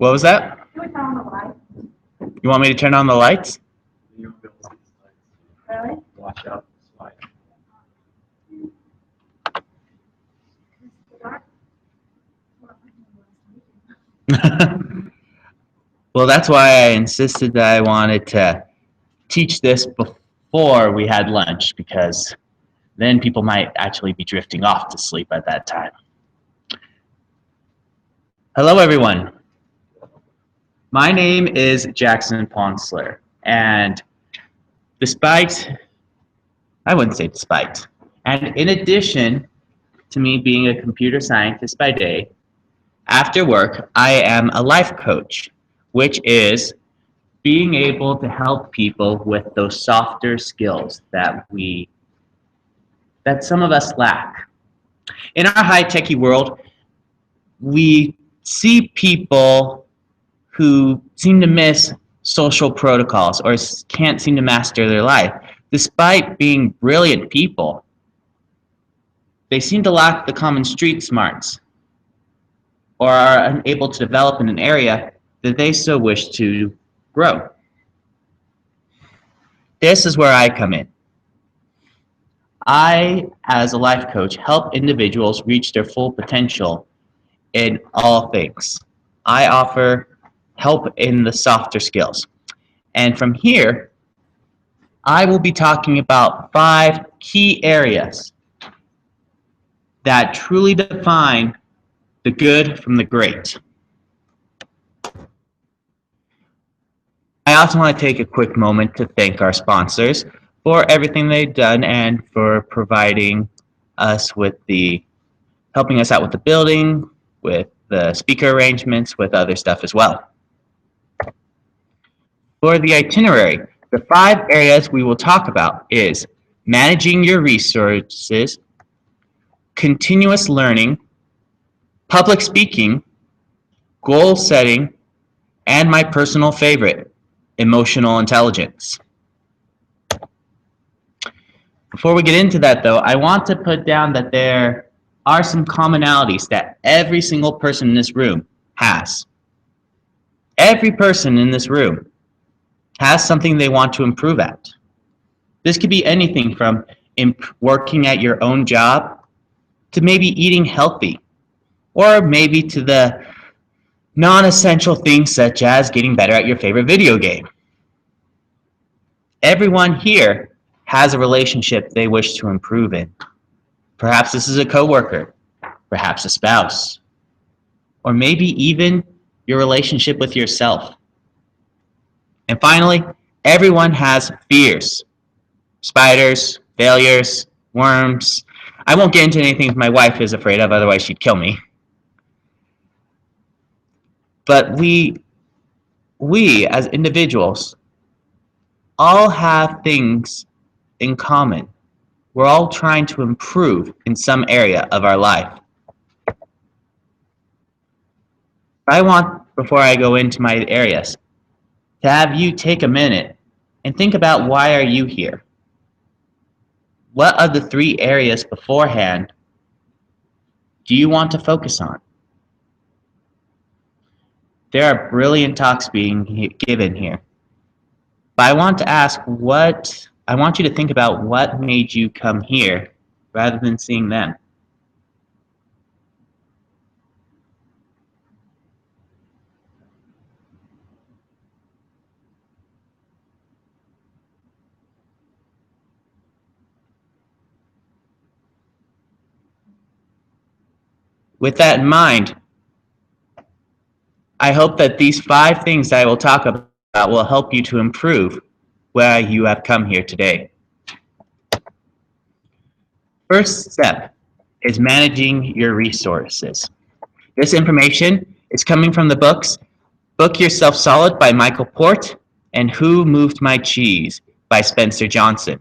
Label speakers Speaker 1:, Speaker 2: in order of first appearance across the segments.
Speaker 1: What was that? You want me to turn on the lights?
Speaker 2: Really?
Speaker 3: Watch out.
Speaker 1: Well, that's why I insisted that I wanted to teach this before we had lunch, because then people might actually be drifting off to sleep at that time. Hello, everyone. My name is Jackson Pontsler, and I wouldn't say despite, and in addition to me being a computer scientist by day, after work, I am a life coach, which is being able to help people with those softer skills that some of us lack. In our high-techy world, we see people who seem to miss social protocols or can't seem to master their life. Despite being brilliant people, they seem to lack the common street smarts, or are unable to develop in an area that they so wish to grow. This is where I come in. I, as a life coach, help individuals reach their full potential in all things. I offer help in the softer skills. And from here, I will be talking about 5 key areas that truly define the good from the great. I also want to take a quick moment to thank our sponsors for everything they've done and for providing us with helping us out with the building, with the speaker arrangements, with other stuff as well. For the itinerary, the 5 areas we will talk about is managing your resources, continuous learning, public speaking, goal setting, and my personal favorite, emotional intelligence. Before we get into that, though, I want to put down that there are some commonalities that every single person in this room has. Every person in this room has something they want to improve at. This could be anything from working at your own job to maybe eating healthy, or maybe to the non-essential things such as getting better at your favorite video game. Everyone here has a relationship they wish to improve in. Perhaps this is a coworker, perhaps a spouse, or maybe even your relationship with yourself. And finally, everyone has fears. Spiders, failures, worms. I won't get into anything my wife is afraid of, otherwise she'd kill me. But we as individuals all have things in common. We're all trying to improve in some area of our life. I want, before I go into my areas, to have you take a minute and think about, why are you here? What of the 3 areas beforehand do you want to focus on? There are brilliant talks being given here. But I want to ask, I want you to think about what made you come here rather than seeing them. With that in mind, I hope that these 5 things that I will talk about will help you to improve where you have come here today. First step is managing your resources. This information is coming from the books Book Yourself Solid by Michael Port and Who Moved My Cheese by Spencer Johnson.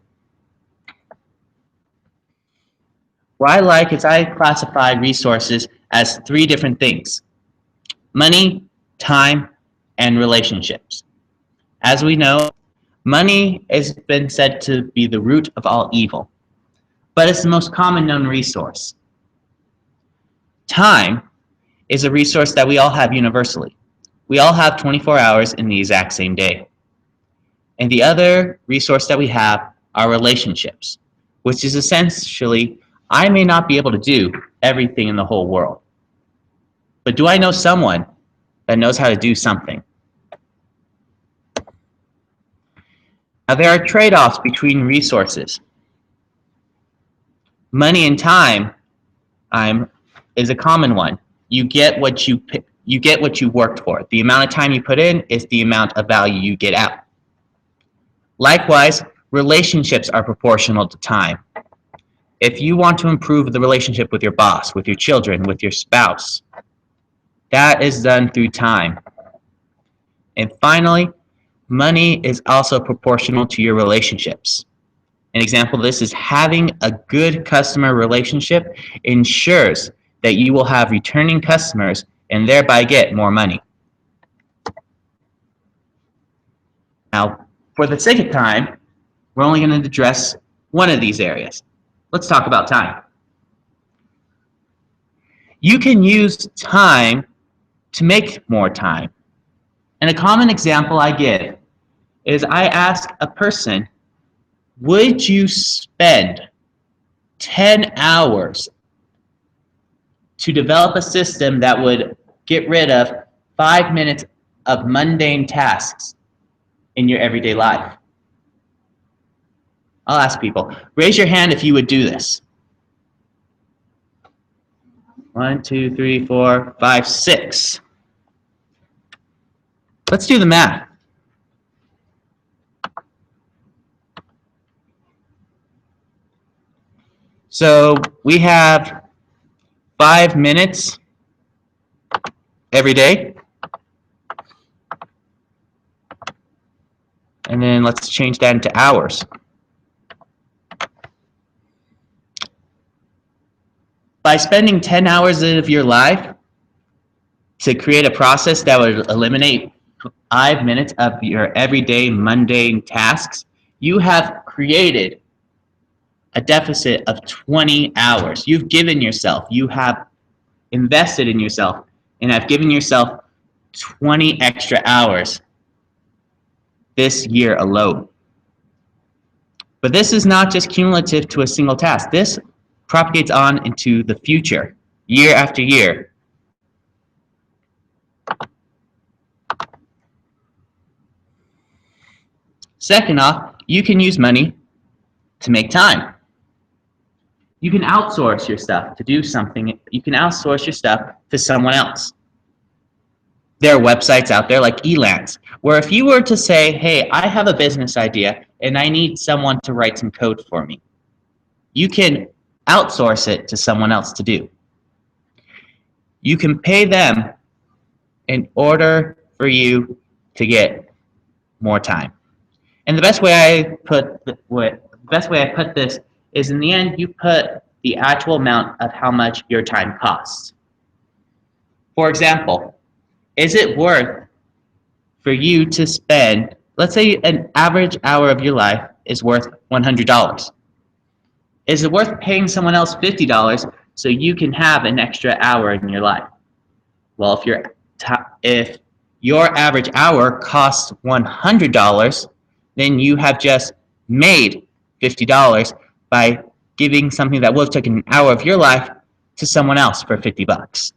Speaker 1: What I like is I classify resources as 3 different things: money, time, and relationships. As we know, money has been said to be the root of all evil, but it's the most common known resource. Time is a resource that we all have universally. We all have 24 hours in the exact same day. And the other resource that we have are relationships, which is essentially, I may not be able to do everything in the whole world, but do I know someone that knows how to do something? Now, there are trade-offs between resources. Money and time is a common one. You get what you worked for. The amount of time you put in is the amount of value you get out. Likewise, relationships are proportional to time. If you want to improve the relationship with your boss, with your children, with your spouse, that is done through time. And finally, money is also proportional to your relationships. An example of this is having a good customer relationship ensures that you will have returning customers and thereby get more money. Now, for the sake of time, we're only going to address one of these areas. Let's talk about time. You can use time to make more time. And a common example I give is I ask a person, would you spend 10 hours to develop a system that would get rid of 5 minutes of mundane tasks in your everyday life? I'll ask people, raise your hand if you would do this. 1, 2, 3, 4, 5, 6. Let's do the math. So we have 5 minutes every day. And then let's change that into hours. By spending 10 hours of your life to create a process that would eliminate 5 minutes of your everyday mundane tasks, you have created a deficit of 20 hours. You've given yourself, you have invested in yourself, and have given yourself 20 extra hours this year alone. But this is not just cumulative to a single task. This propagates on into the future, year after year. Second off, you can use money to make time. You can outsource your stuff to do something. You can outsource your stuff to someone else. There are websites out there like Elance, where if you were to say, hey, I have a business idea and I need someone to write some code for me, you can outsource it to someone else to do. You can pay them in order for you to get more time. And the best way I put this is, in the end, you put the actual amount of how much your time costs. For example, is it worth for you to spend, let's say an average hour of your life is worth $100. Is it worth paying someone else $50 so you can have an extra hour in your life? Well, if your average hour costs $100, then you have just made $50 by giving something that would have taken an hour of your life to someone else for $50.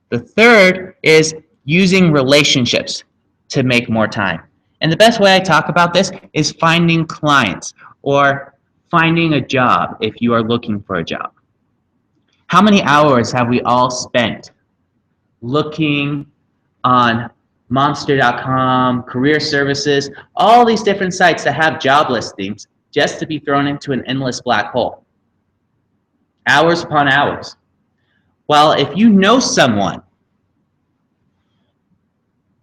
Speaker 1: The third is using relationships to make more time. And the best way I talk about this is finding clients or finding a job if you are looking for a job. How many hours have we all spent looking on Monster.com, career services, all these different sites that have job listings just to be thrown into an endless black hole? Hours upon hours. Well, if you know someone,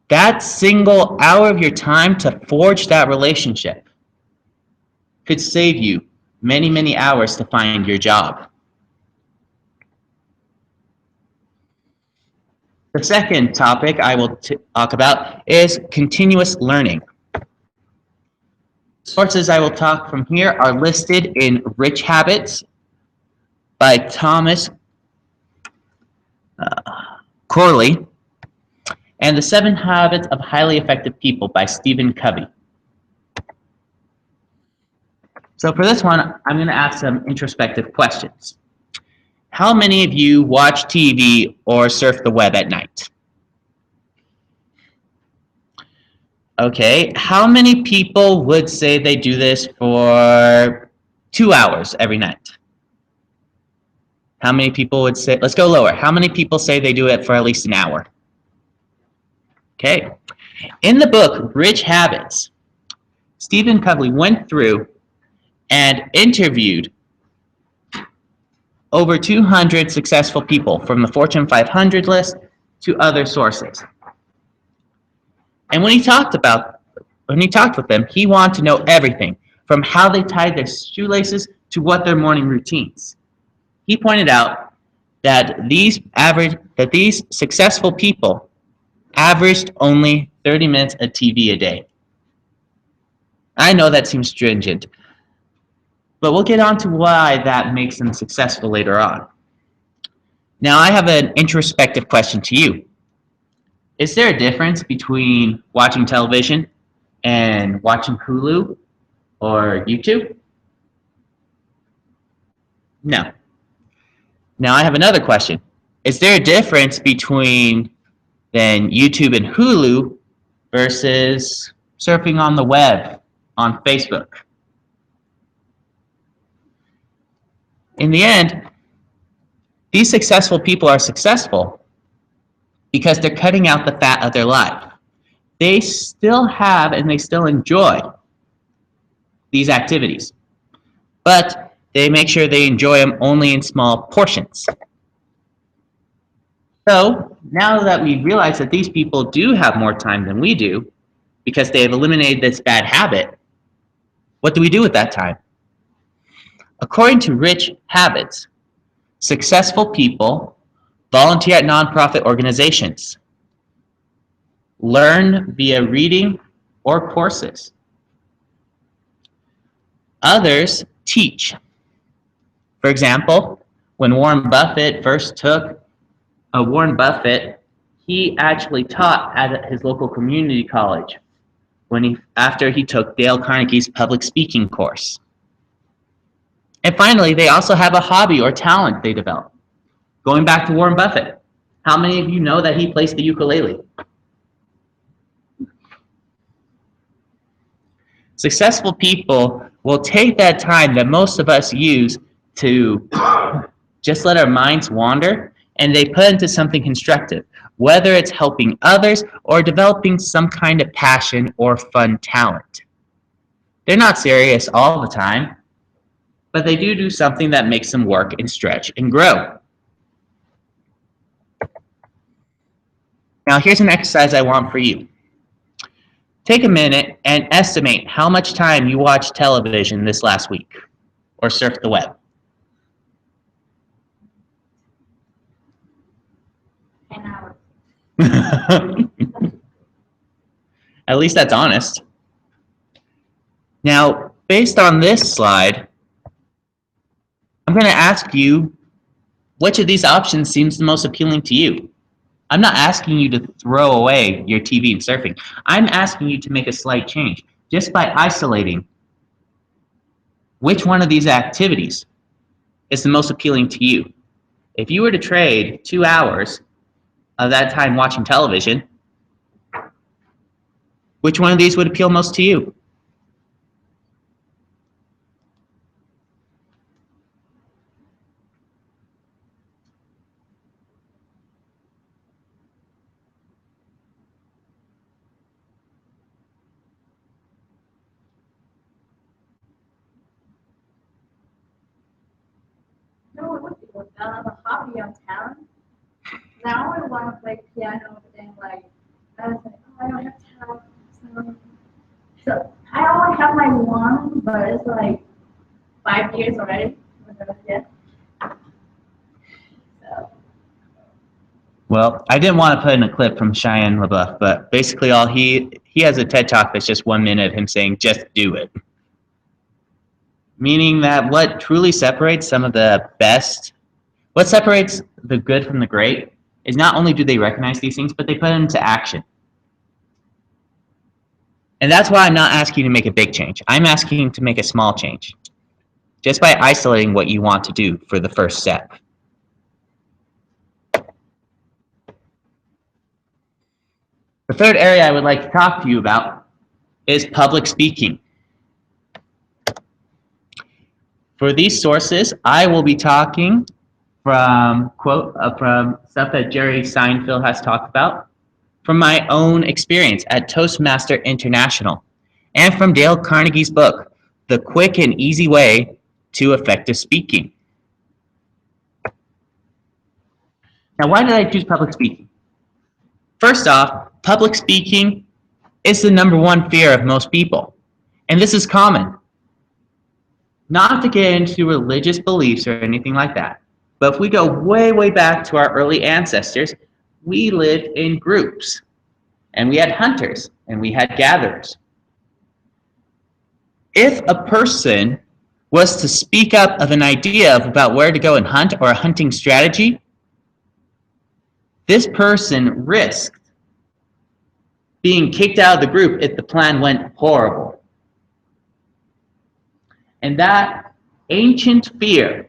Speaker 1: that single hour of your time to forge that relationship could save you many, many hours to find your job. The second topic I will talk about is continuous learning. Sources I will talk from here are listed in Rich Habits by Thomas Corley, and The 7 Habits of Highly Effective People by Stephen Covey. So for this one, I'm going to ask some introspective questions. How many of you watch TV or surf the web at night? Okay, how many people would say they do this for 2 hours every night? How many people would say, let's go lower. How many people say they do it for at least an hour? Okay. In the book, Rich Habits, Stephen Covey went through and interviewed over 200 successful people from the Fortune 500 list to other sources. And when he talked with them, he wanted to know everything from how they tied their shoelaces to what their morning routines. He pointed out that these successful people averaged only 30 minutes of TV a day. I know that seems stringent, but we'll get on to why that makes them successful later on. Now, I have an introspective question to you. Is there a difference between watching television and watching Hulu or YouTube? No. Now, I have another question. Is there a difference between then YouTube and Hulu versus surfing on the web on Facebook? In the end, these successful people are successful because they're cutting out the fat of their life. They still have and they still enjoy these activities, but they make sure they enjoy them only in small portions. So now that we realize that these people do have more time than we do because they have eliminated this bad habit, what do we do with that time? According to Rich Habits, successful people volunteer at nonprofit organizations, learn via reading or courses. Others teach. For example, when Warren Buffett first took he actually taught at his local community college after he took Dale Carnegie's public speaking course. And finally, they also have a hobby or talent they develop. Going back to Warren Buffett, how many of you know that he plays the ukulele? Successful people will take that time that most of us use to just let our minds wander, and they put into something constructive, whether it's helping others or developing some kind of passion or fun talent. They're not serious all the time, but they do something that makes them work and stretch and grow. Now here's an exercise I want for you. Take a minute and estimate how much time you watched television this last week or surfed the web.
Speaker 2: 10 hours.
Speaker 1: At least that's honest. Now, based on this slide, I'm going to ask you which of these options seems the most appealing to you. I'm not asking you to throw away your TV and surfing. I'm asking you to make a slight change just by isolating which one of these activities is the most appealing to you. If you were to trade 2 hours of that time watching television, which one of these would appeal most to you?
Speaker 2: No, it would be with a hobby or talent. Now I want to play piano, but then I was like, oh, I don't have talent. So I only have my one, but it's like 5 years already. So.
Speaker 1: Well, I didn't want to put in a clip from Cheyenne LaBeouf, but basically he has a TED Talk that's just 1 minute of him saying, just do it. Meaning that what truly separates what separates the good from the great is not only do they recognize these things, but they put them into action. And that's why I'm not asking you to make a big change. I'm asking you to make a small change, just by isolating what you want to do for the first step. The third area I would like to talk to you about is public speaking. For these sources, I will be talking from from stuff that Jerry Seinfeld has talked about, from my own experience at Toastmaster International, and from Dale Carnegie's book, The Quick and Easy Way to Effective Speaking. Now, why did I choose public speaking? First off, public speaking is the number one fear of most people, and this is common. Not to get into religious beliefs or anything like that, but if we go way, way back to our early ancestors, we lived in groups, and we had hunters, and we had gatherers. If a person was to speak up of an idea about where to go and hunt or a hunting strategy, this person risked being kicked out of the group if the plan went horrible. And that ancient fear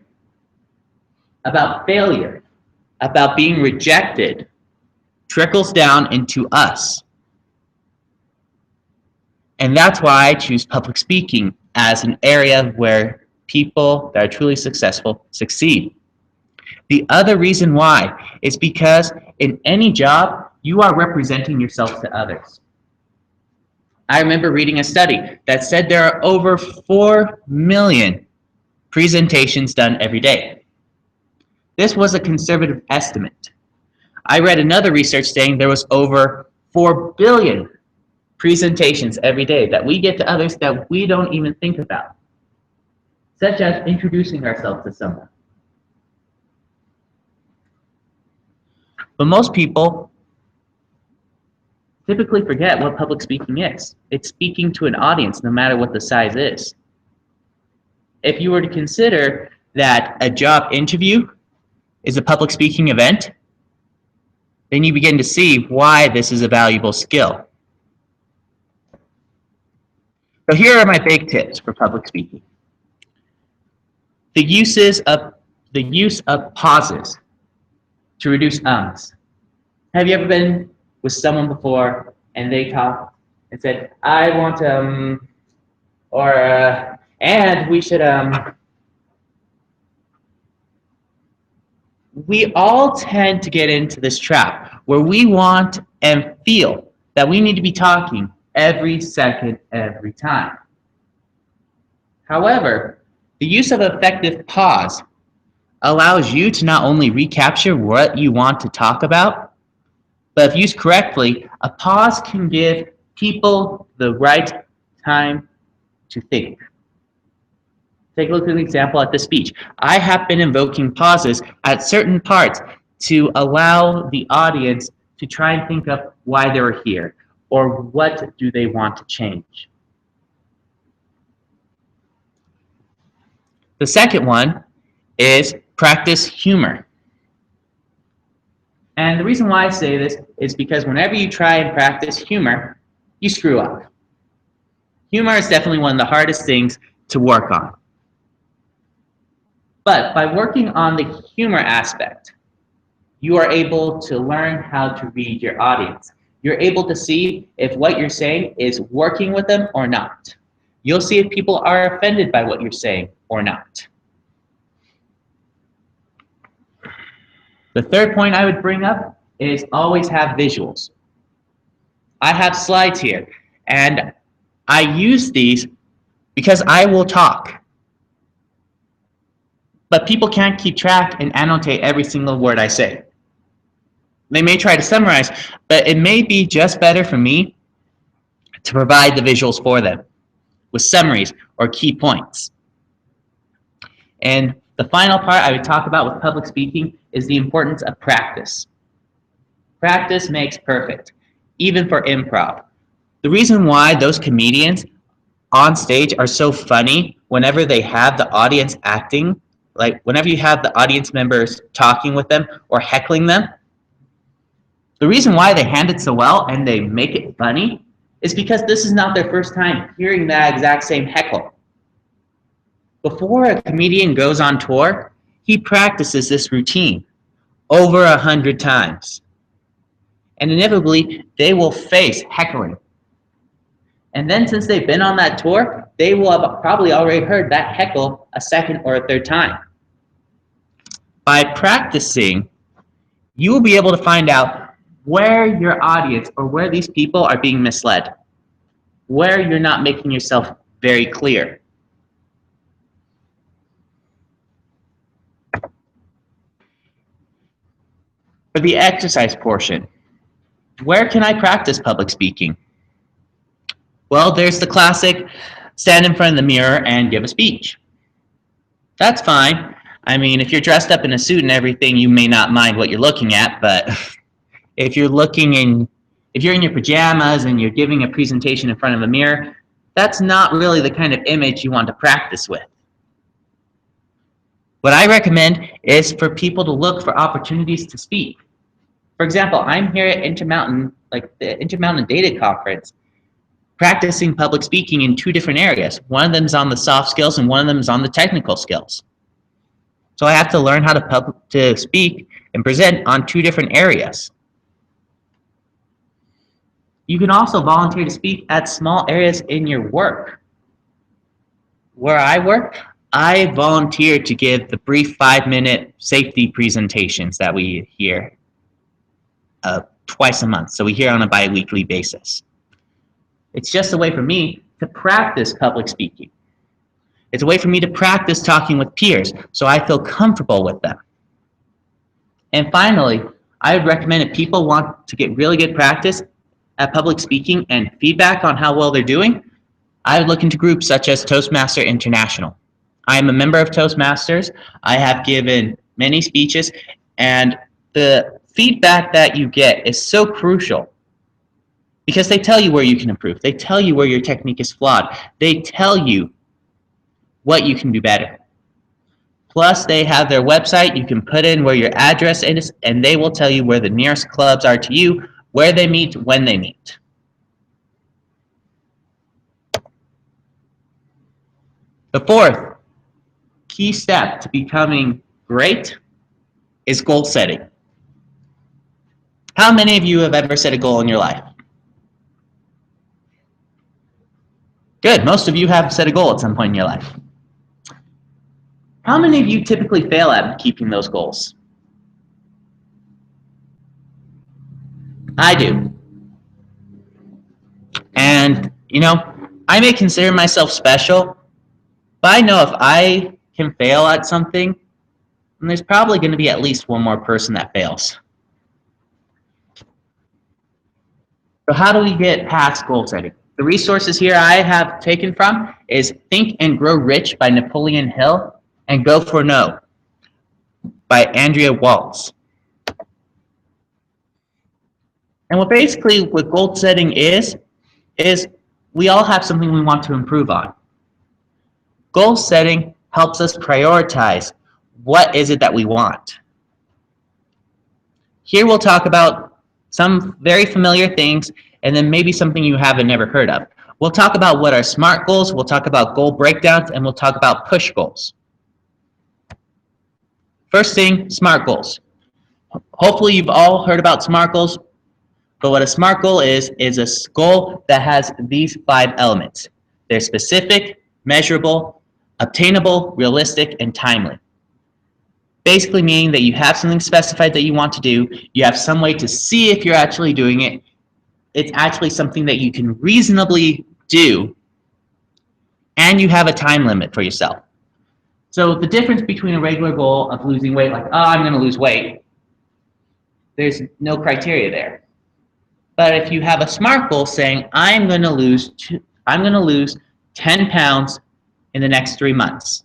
Speaker 1: about failure, about being rejected, trickles down into us. And that's why I choose public speaking as an area where people that are truly successful succeed. The other reason why is because in any job, you are representing yourself to others. I remember reading a study that said there are over 4 million presentations done every day. This was a conservative estimate. I read another research saying there was over 4 billion presentations every day that we get to others that we don't even think about, such as introducing ourselves to someone. But most people typically forget what public speaking is. It's speaking to an audience, no matter what the size is. If you were to consider that a job interview is a public speaking event, then you begin to see why this is a valuable skill. So here are my big tips for public speaking. The use of pauses to reduce ums. Have you ever been with someone before and they talked and said, I want or and we should we all tend to get into this trap where we want and feel that we need to be talking every second, every time. However, the use of effective pause allows you to not only recapture what you want to talk about, but if used correctly, a pause can give people the right time to think. Take a look at an example at the speech. I have been invoking pauses at certain parts to allow the audience to try and think of why they're here or what do they want to change. The second one is practice humor. And the reason why I say this is because whenever you try and practice humor, you screw up. Humor is definitely one of the hardest things to work on. But by working on the humor aspect, you are able to learn how to read your audience. You're able to see if what you're saying is working with them or not. You'll see if people are offended by what you're saying or not. The third point I would bring up is always have visuals. I have slides here, and I use these because I will talk. But people can't keep track and annotate every single word I say. They may try to summarize, but it may be just better for me to provide the visuals for them with summaries or key points. And the final part I would talk about with public speaking is the importance of practice. Practice makes perfect, even for improv. The reason why those comedians on stage are so funny whenever they have the audience acting, like whenever you have the audience members talking with them or heckling them, The reason why they hand it so well and they make it funny is because this is not their first time hearing that exact same heckle. Before a comedian goes on tour, he practices this routine over 100 times. And inevitably, they will face heckling. And then since they've been on that tour, they will have probably already heard that heckle a second or a third time. By practicing, you will be able to find out where your audience or where these people are being misled, where you're not making yourself very clear. For the exercise portion, where can I practice public speaking? Well, there's the classic stand in front of the mirror and give a speech. That's fine. I mean, if you're dressed up in a suit and everything, you may not mind what you're looking at, but if you're in your pajamas and you're giving a presentation in front of a mirror, that's not really the kind of image you want to practice with. What I recommend is for people to look for opportunities to speak. For example, I'm here at Intermountain, like the Intermountain Data Conference, practicing public speaking in 2 different areas. One of them is on the soft skills and one of them is on the technical skills. So I have to learn how to speak and present on 2 different areas. You can also volunteer to speak at small areas in your work. Where I work, I volunteer to give the brief 5-minute safety presentations that we hear twice a month. So we hear on a bi-weekly basis. It's just a way for me to practice public speaking. It's a way for me to practice talking with peers so I feel comfortable with them. And finally, I would recommend if people want to get really good practice at public speaking and feedback on how well they're doing, I would look into groups such as Toastmaster International. I am a member of Toastmasters. I have given many speeches, and the feedback that you get is so crucial because they tell you where you can improve. They tell you where your technique is flawed. They tell you what you can do better. Plus, they have their website. You can put in where your address is, and they will tell you where the nearest clubs are to you, where they meet, when they meet. The 4th key step to becoming great is goal setting. How many of you have ever set a goal in your life? Good, most of you have set a goal at some point in your life. How many of you typically fail at keeping those goals? I do. And, I may consider myself special, but I know if I can fail at something, then there's probably going to be at least one more person that fails. So how do we get past goal setting? The resources here I have taken from is Think and Grow Rich by Napoleon Hill and Go for No by Andrea Waltz. And what goal setting is we all have something we want to improve on. Goal setting helps us prioritize what is it that we want. Here we'll talk about some very familiar things and then maybe something you haven't never heard of. We'll talk about what are SMART goals, we'll talk about goal breakdowns, and we'll talk about push goals. First thing, SMART goals. Hopefully you've all heard about SMART goals, but what a SMART goal is a goal that has these 5 elements. They're specific, measurable, obtainable, realistic, and timely. Basically meaning that you have something specified that you want to do, you have some way to see if you're actually doing it, it's actually something that you can reasonably do, and you have a time limit for yourself. So the difference between a regular goal of losing weight, like, I'm going to lose weight, there's no criteria there. But if you have a SMART goal saying, I'm going to lose 10 pounds in the next 3 months.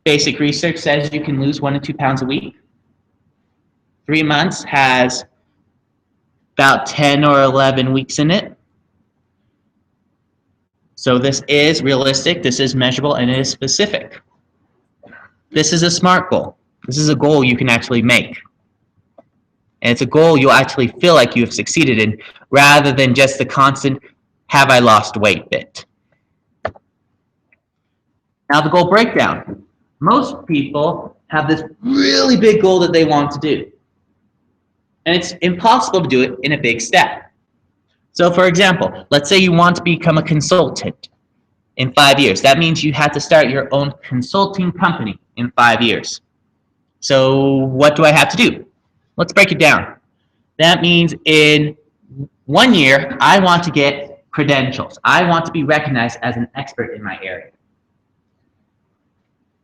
Speaker 1: Basic research says you can lose 1 to 2 pounds a week. 3 months has about 10 or 11 weeks in it. So this is realistic, this is measurable, and it is specific. This is a SMART goal. This is a goal you can actually make. And it's a goal you'll actually feel like you have succeeded in rather than just the constant, have I lost weight bit. Now the goal breakdown. Most people have this really big goal that they want to do. And it's impossible to do it in a big step. So for example, let's say you want to become a consultant in 5 years. That means you have to start your own consulting company in 5 years. So what do I have to do? Let's break it down. That means in 1 year, I want to get credentials. I want to be recognized as an expert in my area.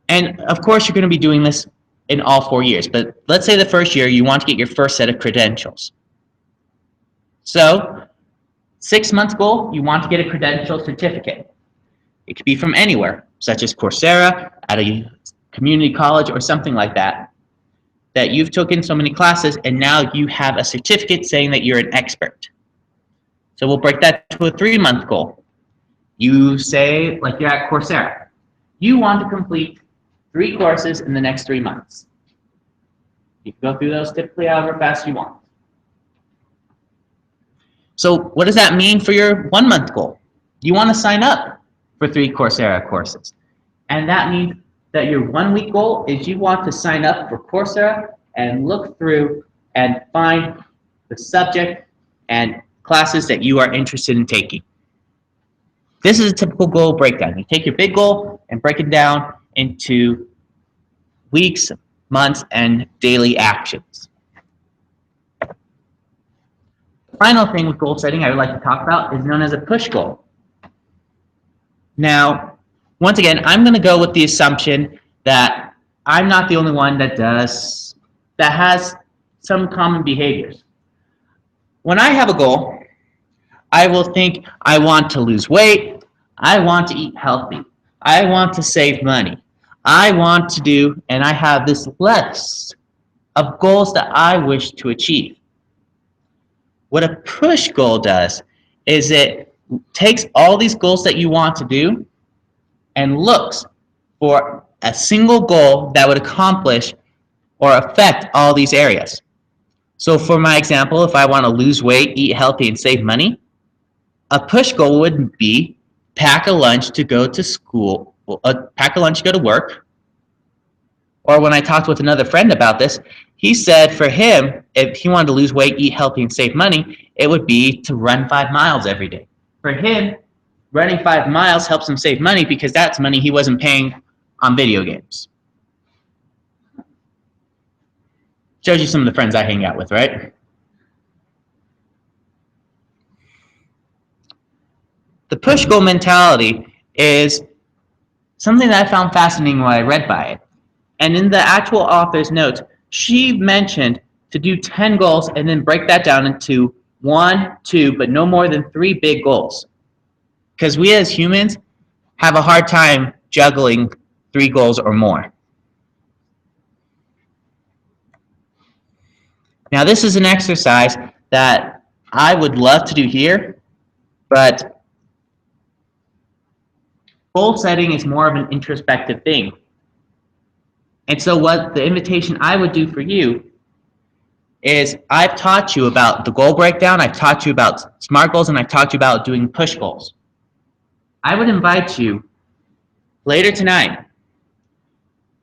Speaker 1: And of course, you're going to be doing this in all 4 years. But let's say the first year, you want to get your first set of credentials. So 6 months goal, you want to get a credential certificate. It could be from anywhere, such as Coursera, at a community college, or something like that, that you've taken so many classes, and now you have a certificate saying that you're an expert. So we'll break that to a 3-month goal. You say, like you're at Coursera, you want to complete 3 courses in the next 3 months. You can go through those typically however fast you want. So what does that mean for your 1-month goal? You want to sign up for 3 Coursera courses. And that means that your 1-week goal is you want to sign up for Coursera and look through and find the subject and classes that you are interested in taking. This is a typical goal breakdown. You take your big goal and break it down into weeks, months, and daily actions. The final thing with goal setting I would like to talk about is known as a push goal. Now, once again, I'm going to go with the assumption that I'm not the only one that has some common behaviors. When I have a goal, I will think I want to lose weight, I want to eat healthy, I want to save money, I want to do, and I have this list of goals that I wish to achieve. What a push goal does is it takes all these goals that you want to do and looks for a single goal that would accomplish or affect all these areas. So for my example, if I want to lose weight, eat healthy, and save money, a push goal would be pack a lunch to go to school, pack a lunch to go to work. Or when I talked with another friend about this, he said for him, if he wanted to lose weight, eat healthy, and save money, it would be to run 5 miles every day. For him, running 5 miles helps him save money because that's money he wasn't paying on video games. Shows you some of the friends I hang out with, right? The push goal mentality is something that I found fascinating when I read by it. And in the actual author's notes, she mentioned to do 10 goals and then break that down into 1, 2, but no more than 3 big goals. Because we as humans have a hard time juggling 3 goals or more. Now this is an exercise that I would love to do here, but goal setting is more of an introspective thing. And so what the invitation I would do for you is I've taught you about the goal breakdown, I've taught you about SMART goals, and I've taught you about doing push goals. I would invite you later tonight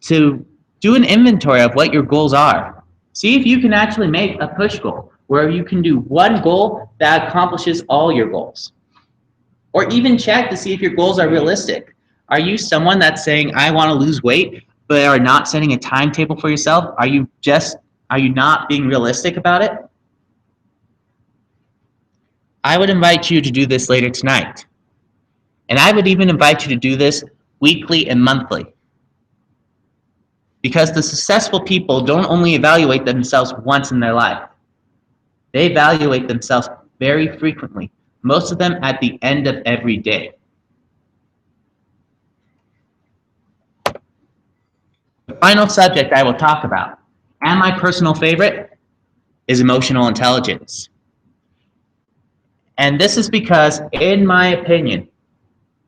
Speaker 1: to do an inventory of what your goals are. See if you can actually make a push goal where you can do 1 goal that accomplishes all your goals. Or even check to see if your goals are realistic. Are you someone that's saying, I want to lose weight, but are not setting a timetable for yourself? Are you not being realistic about it? I would invite you to do this later tonight. And I would even invite you to do this weekly and monthly. Because the successful people don't only evaluate themselves once in their life. They evaluate themselves very frequently, most of them at the end of every day. The final subject I will talk about, and my personal favorite, is emotional intelligence. And this is because, in my opinion,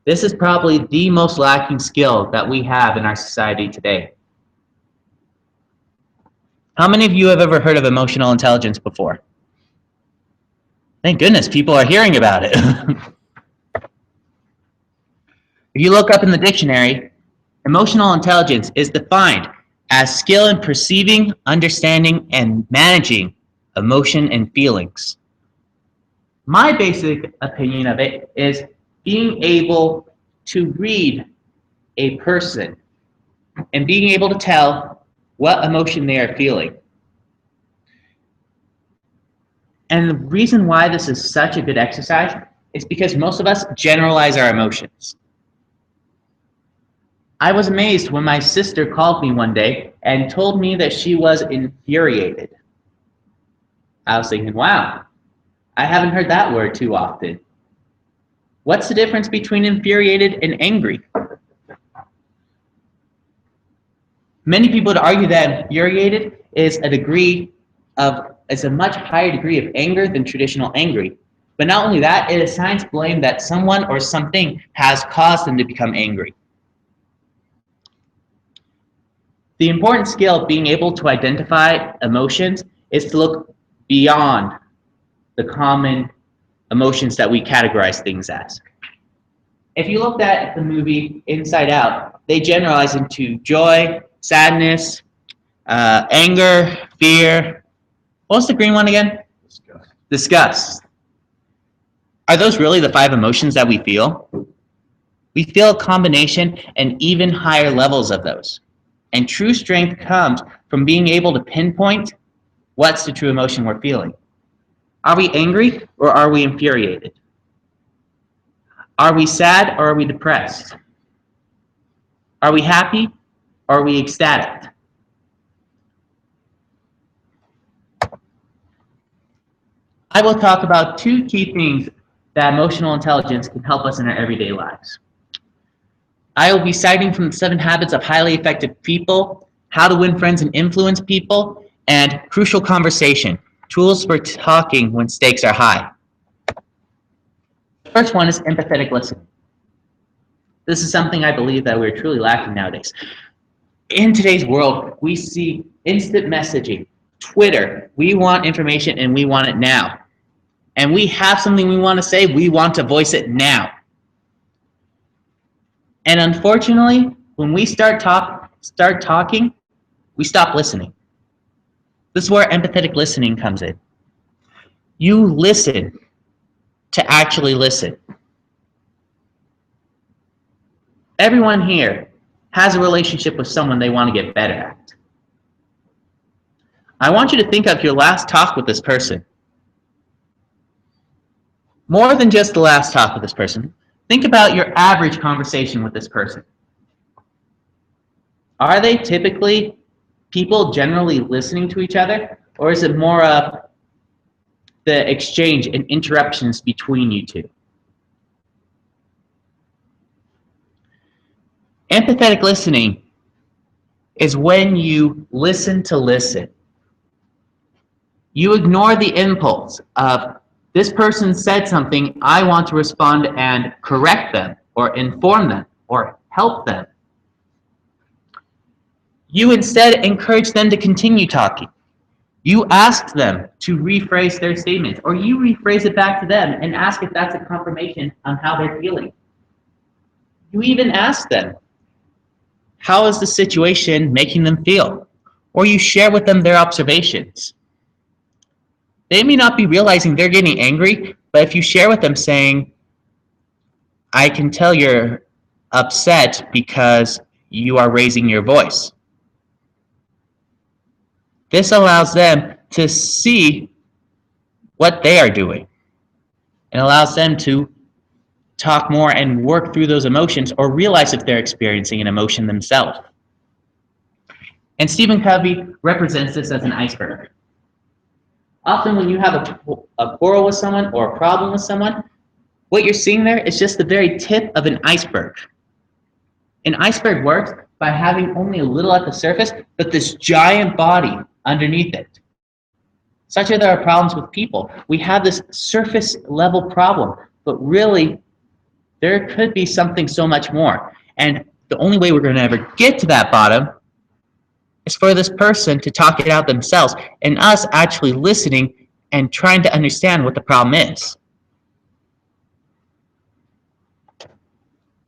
Speaker 1: this is probably the most lacking skill that we have in our society today. How many of you have ever heard of emotional intelligence before? Thank goodness people are hearing about it. If you look up in the dictionary, emotional intelligence is defined as skill in perceiving, understanding, and managing emotion and feelings. My basic opinion of it is being able to read a person and being able to tell what emotion they are feeling. And the reason why this is such a good exercise is because most of us generalize our emotions. I was amazed when my sister called me one day and told me that she was infuriated. I was thinking, wow, I haven't heard that word too often. What's the difference between infuriated and angry? Many people would argue that infuriated is a much higher degree of anger than traditional angry. But not only that, it assigns blame that someone or something has caused them to become angry. The important skill of being able to identify emotions is to look beyond the common emotions that we categorize things as. If you looked at the movie Inside Out, they generalize into joy, sadness, anger, fear. What was the green one again? Disgust. Are those really the 5 emotions that we feel? We feel a combination and even higher levels of those. And true strength comes from being able to pinpoint what's the true emotion we're feeling. Are we angry or are we infuriated? Are we sad or are we depressed? Are we happy or are we ecstatic? I will talk about 2 key things that emotional intelligence can help us in our everyday lives. I will be citing from the 7 Habits of Highly Effective People, How to Win Friends and Influence People, and Crucial Conversation, Tools for Talking When Stakes Are High. The first one is empathetic listening. This is something I believe that we're truly lacking nowadays. In today's world, we see instant messaging, Twitter. We want information and we want it now. And we have something we want to say, we want to voice it now. And unfortunately, when we start talking, we stop listening. This is where empathetic listening comes in. You listen to actually listen. Everyone here has a relationship with someone they want to get better at. I want you to think of your last talk with this person. More than just the last talk with this person, think about your average conversation with this person. Are they typically people generally listening to each other, or is it more of the exchange and interruptions between you two? Empathetic listening is when you listen to listen. You ignore the impulse of this person said something, I want to respond and correct them or inform them or help them. You instead encourage them to continue talking. You ask them to rephrase their statements, or you rephrase it back to them and ask if that's a confirmation on how they're feeling. You even ask them, how is the situation making them feel? Or you share with them their observations. They may not be realizing they're getting angry, but if you share with them saying, I can tell you're upset because you are raising your voice. This allows them to see what they are doing. It allows them to talk more and work through those emotions or realize if they're experiencing an emotion themselves. And Stephen Covey represents this as an iceberg. Often when you have a quarrel with someone or a problem with someone, what you're seeing there is just the very tip of an iceberg. An iceberg works by having only a little at the surface, but this giant body underneath it. Such are there are problems with people. We have this surface level problem, but really there could be something so much more. And the only way we're going to ever get to that bottom is for this person to talk it out themselves and us actually listening and trying to understand what the problem is.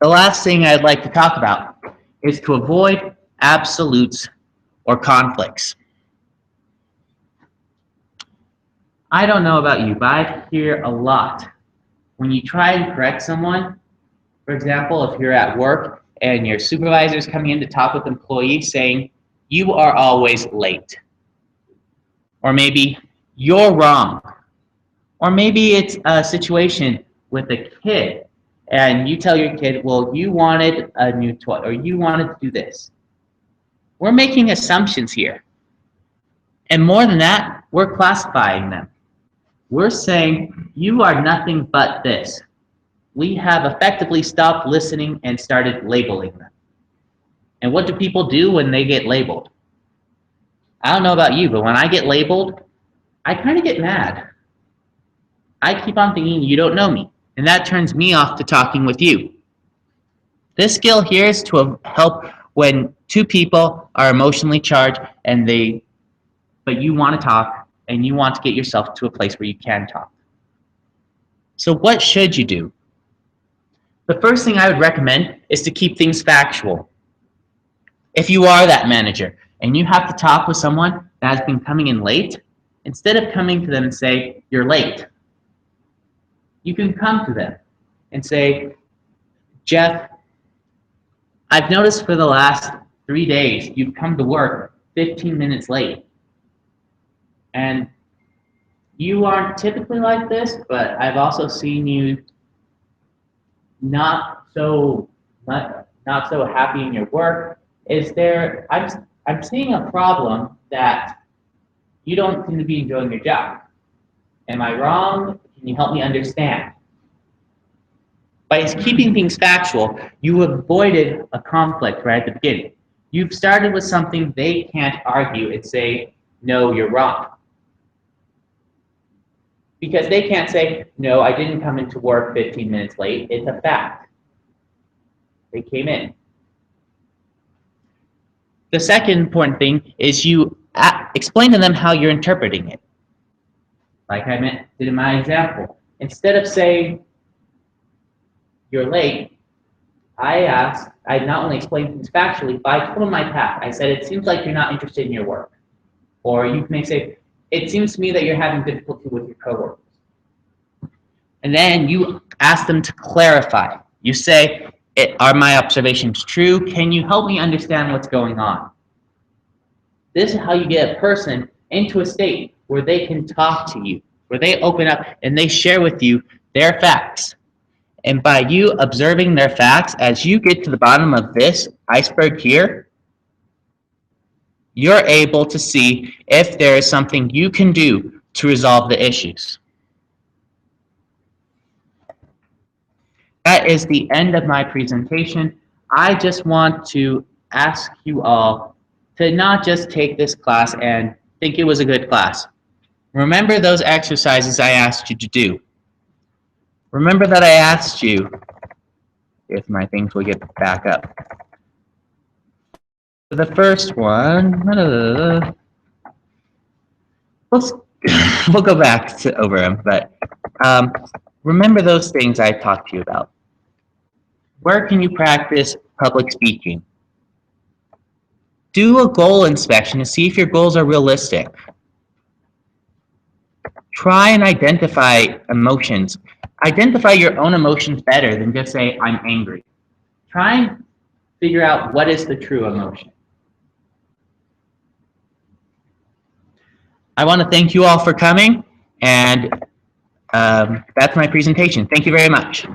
Speaker 1: The last thing I'd like to talk about is to avoid absolutes or conflicts. I don't know about you, but I hear a lot when you try and correct someone. For example, if you're at work and your supervisor is coming in to talk with employees saying, "You are always late." Or maybe, "You're wrong." Or maybe it's a situation with a kid and you tell your kid, "Well, you wanted a new toy or you wanted to do this." We're making assumptions here. And more than that, we're classifying them. We're saying, "You are nothing but this." We have effectively stopped listening and started labeling them. And what do people do when they get labeled? I don't know about you, but when I get labeled, I kind of get mad. I keep on thinking you don't know me, and that turns me off to talking with you. This skill here is to help when two people are emotionally charged but you want to talk and you want to get yourself to a place where you can talk. So what should you do? The first thing I would recommend is to keep things factual. If you are that manager and you have to talk with someone that has been coming in late, instead of coming to them and say, "You're late," you can come to them and say, "Jeff, I've noticed for the last 3 days you've come to work 15 minutes late. And you aren't typically like this, but I've also seen you not so not so happy in your work. I'm seeing a problem that you don't seem to be enjoying your job. Am I wrong? Can you help me understand?" By keeping things factual, you avoided a conflict right at the beginning. You've started with something they can't argue and say, "No, you're wrong." Because they can't say, "No, I didn't come into work 15 minutes late. It's a fact. They came in." The second important thing is you explain to them how you're interpreting it. Like I did in my example. Instead of saying, "You're late," I not only explained things factually, but I told them my path. I said, "It seems like you're not interested in your work." Or you may say, "It seems to me that you're having difficulty with your coworkers." And then you ask them to clarify. You say, "Are my observations true? Can you help me understand what's going on?" This is how you get a person into a state where they can talk to you, where they open up and they share with you their facts. And by you observing their facts, as you get to the bottom of this iceberg here, you're able to see if there is something you can do to resolve the issues. That is the end of my presentation. I just want to ask you all to not just take this class and think it was a good class. Remember those exercises I asked you to do. Remember that I asked you, if my things will get back up. The first one, we'll go back over them, but remember those things I talked to you about. Where can you practice public speaking? Do a goal inspection to see if your goals are realistic. Try and identify emotions. Identify your own emotions better than just say, "I'm angry." Try and figure out what is the true emotion. I want to thank you all for coming, and that's my presentation. Thank you very much.